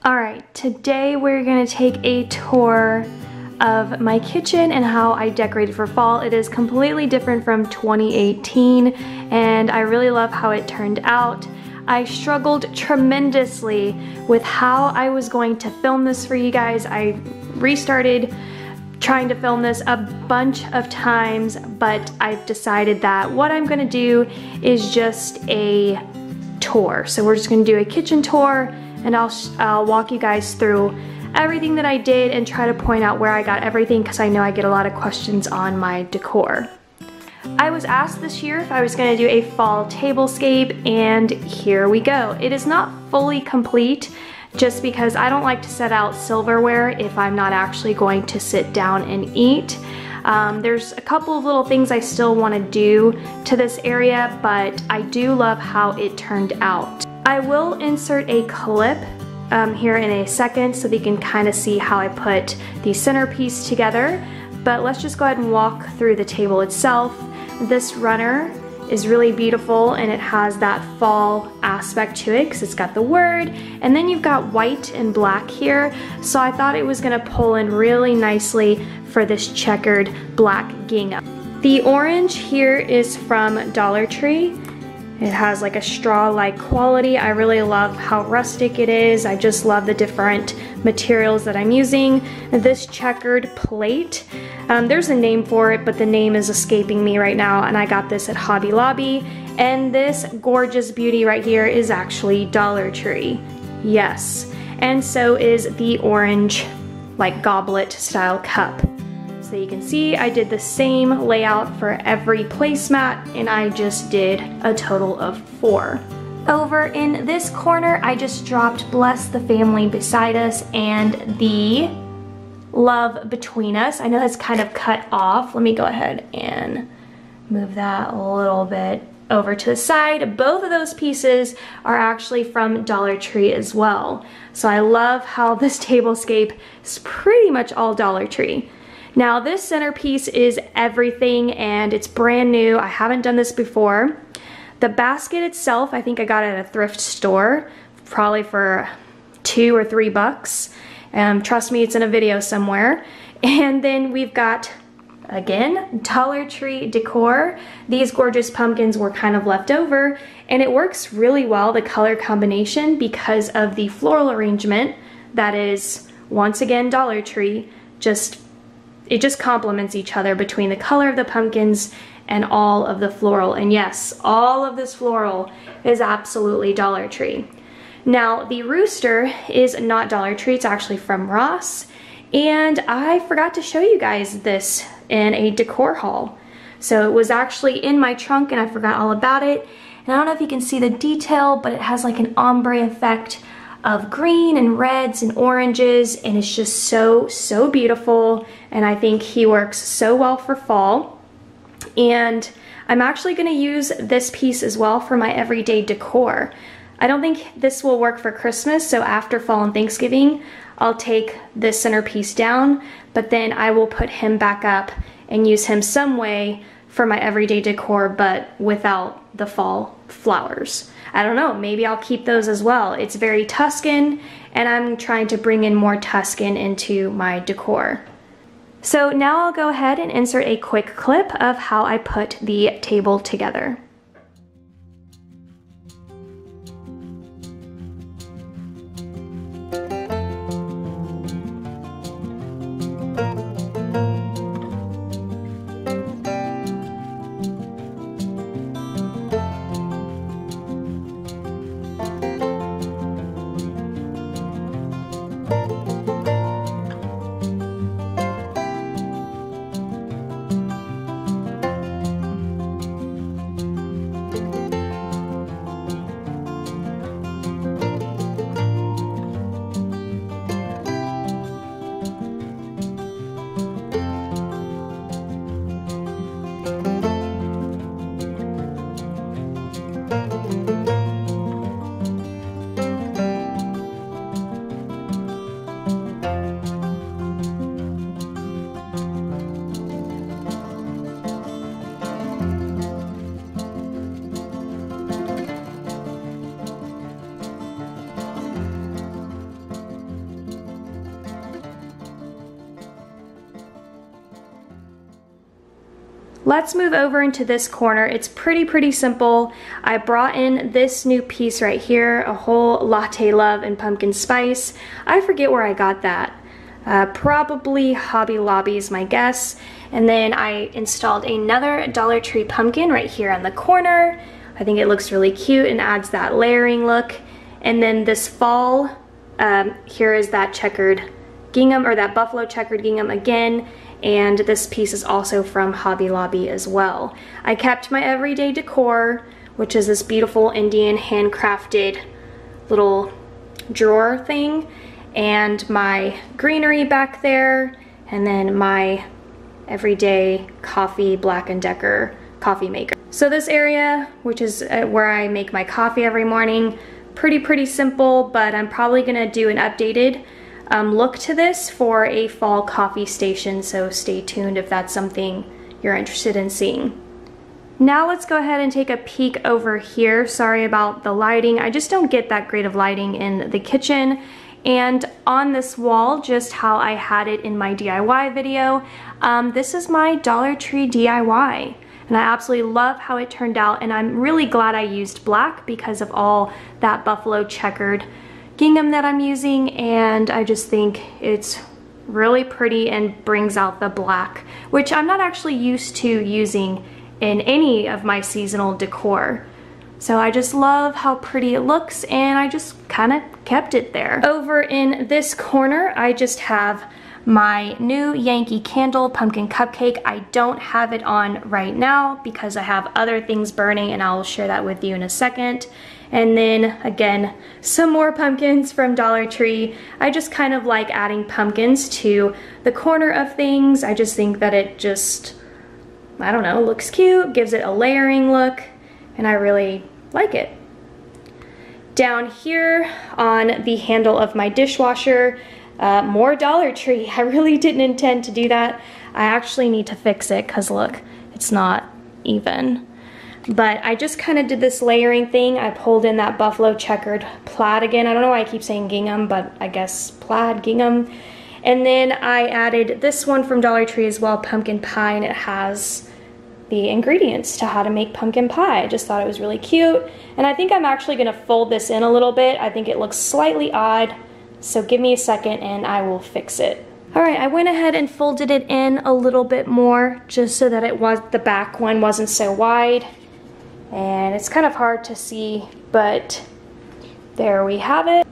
Alright, today we're going to take a tour of my kitchen and how I decorated for fall. It is completely different from 2018 and I really love how it turned out. I struggled tremendously with how I was going to film this for you guys. I restarted trying to film this a bunch of times, but I've decided that what I'm going to do is just a tour. So we're just going to do a kitchen tour and I'll walk you guys through everything that I did and try to point out where I got everything because I know I get a lot of questions on my decor. I was asked this year if I was going to do a fall tablescape and here we go. It is not fully complete just because I don't like to set out silverware if I'm not actually going to sit down and eat. There's a couple of little things I still want to do to this area, but I do love how it turned out. I will insert a clip here in a second so that you can kind of see how I put the centerpiece together, but let's just go ahead and walk through the table itself. This runner is really beautiful and it has that fall aspect to it because it's got the word, and then you've got white and black here, so I thought it was going to pull in really nicely for this checkered black gingham. The orange here is from Dollar Tree. It has like a straw-like quality. I really love how rustic it is. I just love the different materials that I'm using. This checkered plate, there's a name for it, but the name is escaping me right now, and I got this at Hobby Lobby. And this gorgeous beauty right here is actually Dollar Tree. Yes. And so is the orange, like goblet style cup. So you can see I did the same layout for every placemat and I just did a total of 4. Over in this corner I just dropped Bless the Family Beside Us and the Love Between Us. I know that's kind of cut off. Let me go ahead and move that a little bit over to the side. Both of those pieces are actually from Dollar Tree as well. So I love how this tablescape is pretty much all Dollar Tree. Now this centerpiece is everything and it's brand new. I haven't done this before. The basket itself, I think I got it at a thrift store, probably for $2 or $3. Trust me, it's in a video somewhere. And then we've got, again, Dollar Tree decor. These gorgeous pumpkins were kind of left over and it works really well, the color combination, because of the floral arrangement that is, once again, Dollar Tree. It just complements each other between the color of the pumpkins and all of the floral. And yes, all of this floral is absolutely Dollar Tree. Now, the rooster is not Dollar Tree, it's actually from Ross. And I forgot to show you guys this in a decor haul. So it was actually in my trunk and I forgot all about it. And I don't know if you can see the detail, but it has like an ombre effect of green and reds and oranges, and it's just so beautiful, and I think he works so well for fall. And I'm actually going to use this piece as well for my everyday decor. I don't think this will work for Christmas, so after fall and Thanksgiving I'll take this centerpiece down, but then I will put him back up and use him some way for my everyday decor, but without the fall flowers. I don't know, maybe I'll keep those as well. It's very Tuscan, and I'm trying to bring in more Tuscan into my decor. So now I'll go ahead and insert a quick clip of how I put the table together. Let's move over into this corner. It's pretty simple. I brought in this new piece right here, a whole latte love and pumpkin spice. I forget where I got that. Probably Hobby Lobby is my guess. And then I installed another Dollar Tree pumpkin right here on the corner. I think it looks really cute and adds that layering look. And then this fall, here is that checkered gingham, or that buffalo checkered gingham again. And this piece is also from Hobby Lobby as well. I kept my everyday decor, which is this beautiful Indian handcrafted little drawer thing, and my greenery back there, and then my everyday coffee Black & Decker coffee maker. So this area, which is where I make my coffee every morning, pretty simple, but I'm probably gonna do an updated look to this for a fall coffee station, so stay tuned if that's something you're interested in seeing. Now let's go ahead and take a peek over here. Sorry about the lighting. I just don't get that great of lighting in the kitchen. And on this wall, just how I had it in my DIY video, this is my Dollar Tree DIY. And I absolutely love how it turned out, and I'm really glad I used black because of all that buffalo checkered gingham that I'm using, and I just think it's really pretty and brings out the black, which I'm not actually used to using in any of my seasonal decor. So I just love how pretty it looks, and I just kind of kept it there. Over in this corner, I just have my new Yankee candle pumpkin cupcake. I don't have it on right now because I have other things burning, and I'll share that with you in a second. And then again, some more pumpkins from Dollar Tree. I just kind of like adding pumpkins to the corner of things. I just think that it just, I don't know, looks cute, gives it a layering look, and I really like it. Down here on the handle of my dishwasher, more Dollar Tree. I really didn't intend to do that. I actually need to fix it because look, it's not even. But I just kind of did this layering thing. I pulled in that buffalo checkered plaid again. I don't know why I keep saying gingham, but I guess plaid, gingham. And then I added this one from Dollar Tree as well, pumpkin pie, and it has the ingredients to how to make pumpkin pie. I just thought it was really cute. And I think I'm actually gonna fold this in a little bit. I think it looks slightly odd. So give me a second and I will fix it. All right, I went ahead and folded it in a little bit more just so that the back one wasn't so wide. And it's kind of hard to see, but there we have it.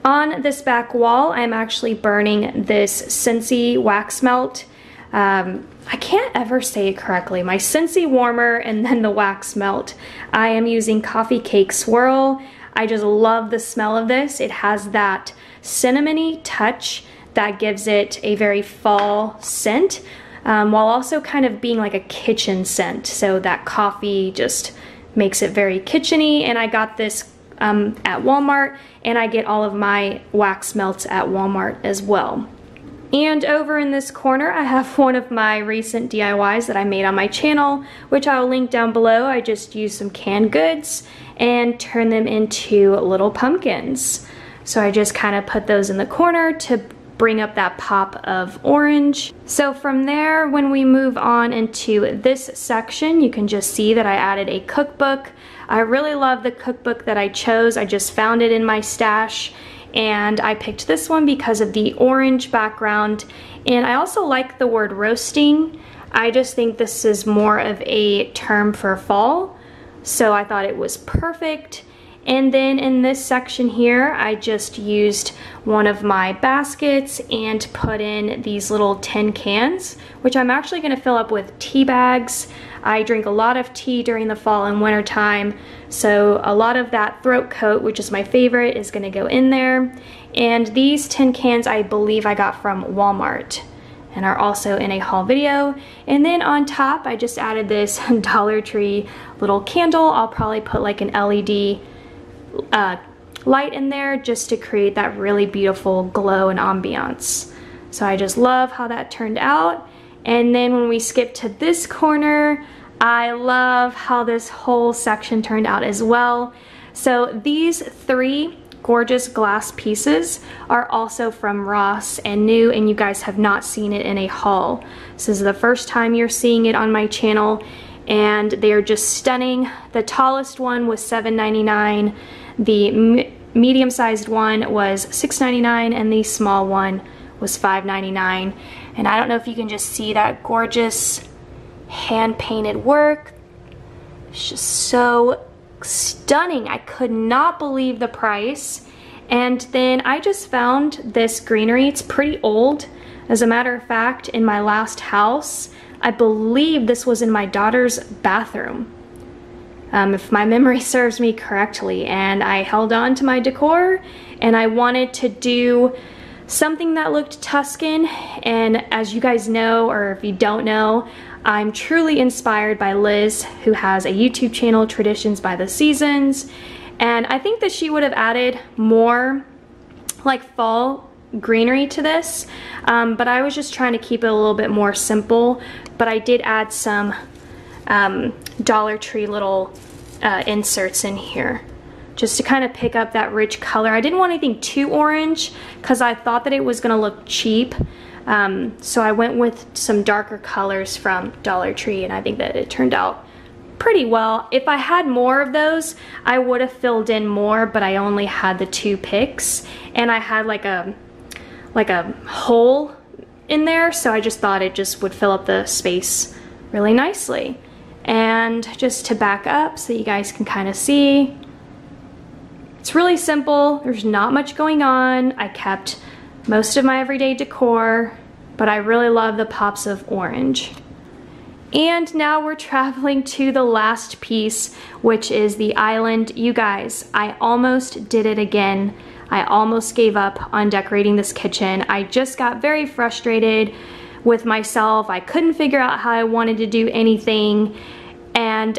On this back wall, I'm actually burning this Scentsy wax melt. I can't ever say it correctly. My Scentsy warmer and then the wax melt. I am using Coffee Cake Swirl. I just love the smell of this. It has that cinnamony touch that gives it a very fall scent, while also kind of being like a kitchen scent. So that coffee just makes it very kitcheny, and I got this at Walmart, and I get all of my wax melts at Walmart as well. And over in this corner, I have one of my recent DIYs that I made on my channel, which I'll link down below. I just used some canned goods and turned them into little pumpkins. So I just kind of put those in the corner to bring up that pop of orange. So from there, when we move on into this section, you can just see that I added a cookbook. I really love the cookbook that I chose. I just found it in my stash, and I picked this one because of the orange background. And I also like the word roasting. I just think this is more of a term for fall, so I thought it was perfect. And then in this section here, I just used one of my baskets and put in these little tin cans, which I'm actually gonna fill up with tea bags. I drink a lot of tea during the fall and winter time, so a lot of that throat coat, which is my favorite, is gonna go in there. And these tin cans I believe I got from Walmart and are also in a haul video. And then on top, I just added this Dollar Tree little candle. I'll probably put like an LED light in there just to create that really beautiful glow and ambiance. So I just love how that turned out. And then when we skip to this corner, I love how this whole section turned out as well. So these three gorgeous glass pieces are also from Ross and new, and you guys have not seen it in a haul. This is the first time you're seeing it on my channel, and they are just stunning. The tallest one was $7.99, the medium-sized one was $6.99, and the small one was $5.99. And I don't know if you can just see that gorgeous hand-painted work. It's just so stunning. I could not believe the price. And then I just found this greenery. It's pretty old. As a matter of fact, in my last house, I believe this was in my daughter's bathroom, if my memory serves me correctly. And I held on to my decor, and I wanted to do something that looked Tuscan. And as you guys know, or if you don't know, I'm truly inspired by Liz, who has a YouTube channel, Traditions by the Seasons. And I think that she would have added more like fall greenery to this, but I was just trying to keep it a little bit more simple. But I did add some Dollar Tree little inserts in here, just to kind of pick up that rich color. I didn't want anything too orange because I thought that it was gonna look cheap. So I went with some darker colors from Dollar Tree, and I think that it turned out pretty well. If I had more of those, I would have filled in more, but I only had the 2 picks, and I had like a hole in there, so I just thought it just would fill up the space really nicely. And just to back up so you guys can kind of see, it's really simple. There's not much going on. I kept most of my everyday decor, but I really love the pops of orange. And now we're traveling to the last piece, which is the island. You guys, I almost did it again. I almost gave up on decorating this kitchen. I just got very frustrated with myself. I couldn't figure out how I wanted to do anything, and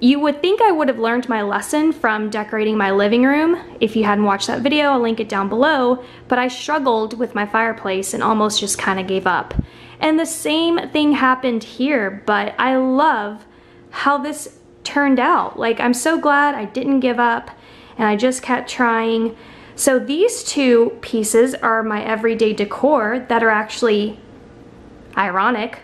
you would think I would have learned my lesson from decorating my living room. If you hadn't watched that video, I'll link it down below, but I struggled with my fireplace and almost just kind of gave up. And the same thing happened here, but I love how this turned out. Like, I'm so glad I didn't give up and I just kept trying. So these 2 pieces are my everyday decor that are actually ironic.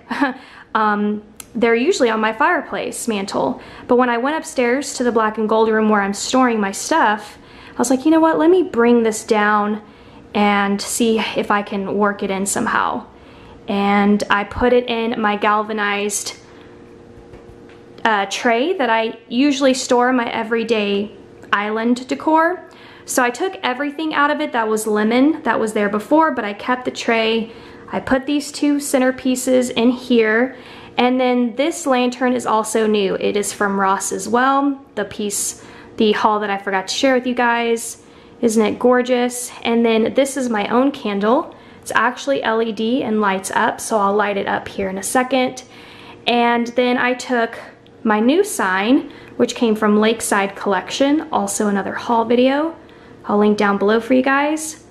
They're usually on my fireplace mantle, but when I went upstairs to the black and gold room where I'm storing my stuff, I was like, you know what, let me bring this down and see if I can work it in somehow. And I put it in my galvanized tray that I usually store my everyday island decor. So I took everything out of it that was lemon that was there before, but I kept the tray. I put these 2 centerpieces in here. And then this lantern is also new. It is from Ross as well. The haul that I forgot to share with you guys. Isn't it gorgeous? And then this is my own candle. It's actually LED and lights up, so I'll light it up here in a second. And then I took my new sign, which came from Lakeside Collection, also another haul video. I'll link down below for you guys.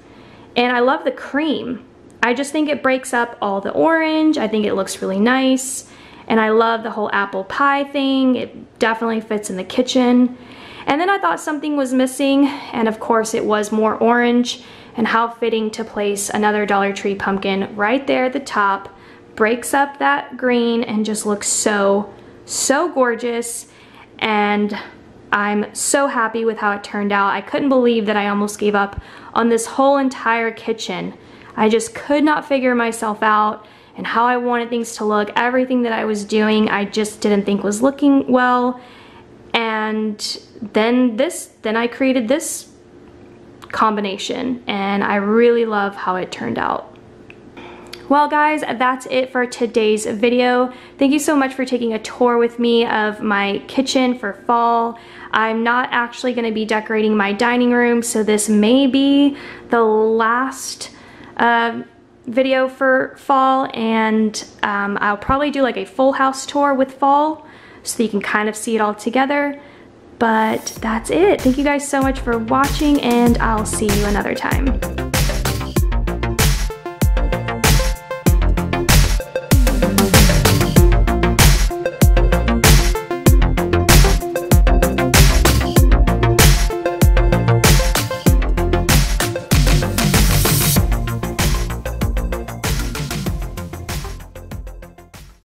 And I love the cream. I just think it breaks up all the orange. I think it looks really nice. And I love the whole apple pie thing. It definitely fits in the kitchen. And then I thought something was missing, and of course it was more orange. And how fitting to place another Dollar Tree pumpkin right there at the top. Breaks up that green and just looks so gorgeous. And I'm so happy with how it turned out. I couldn't believe that I almost gave up on this whole entire kitchen. I just could not figure myself out and how I wanted things to look. Everything that I was doing, I just didn't think was looking well. And then I created this combination, and I really love how it turned out. Well guys, that's it for today's video. Thank you so much for taking a tour with me of my kitchen for fall. I'm not actually going to be decorating my dining room, so this may be the last video for fall, and I'll probably do like a full house tour with fall so that you can kind of see it all together. But that's it. Thank you guys so much for watching, and I'll see you another time.